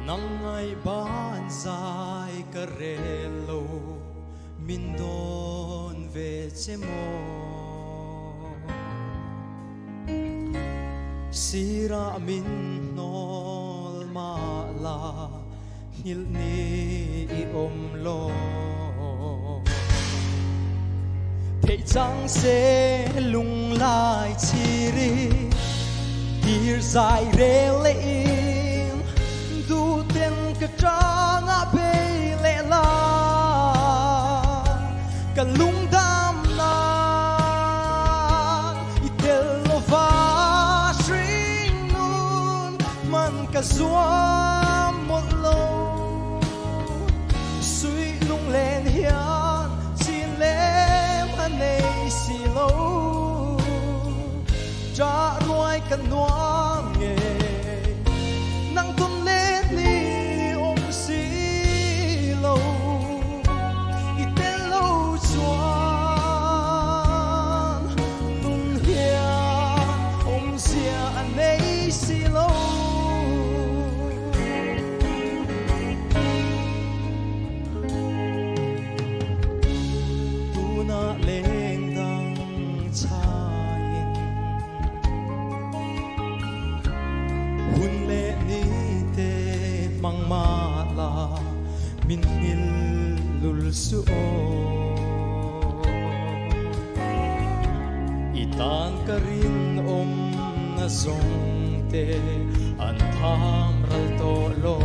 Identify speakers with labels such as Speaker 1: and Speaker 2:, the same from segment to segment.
Speaker 1: Nangai banzai karelo mindon vechemo sira min nol mala hilni I omlo thei chang se lung lai chiri dir zai re le du ten ka trang a be le la ka lung dam na I tel lo va shring nun man ka zuam một lo sui lung len hian sin lem anei si lo cha nuai kan nuam nge nang tum le ni om si lo I tel lo chuan nun hian om sia anei si lo mang mala min hil lul suo itan karin om na zong te an tham ral to lo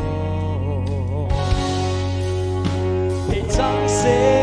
Speaker 1: he chang se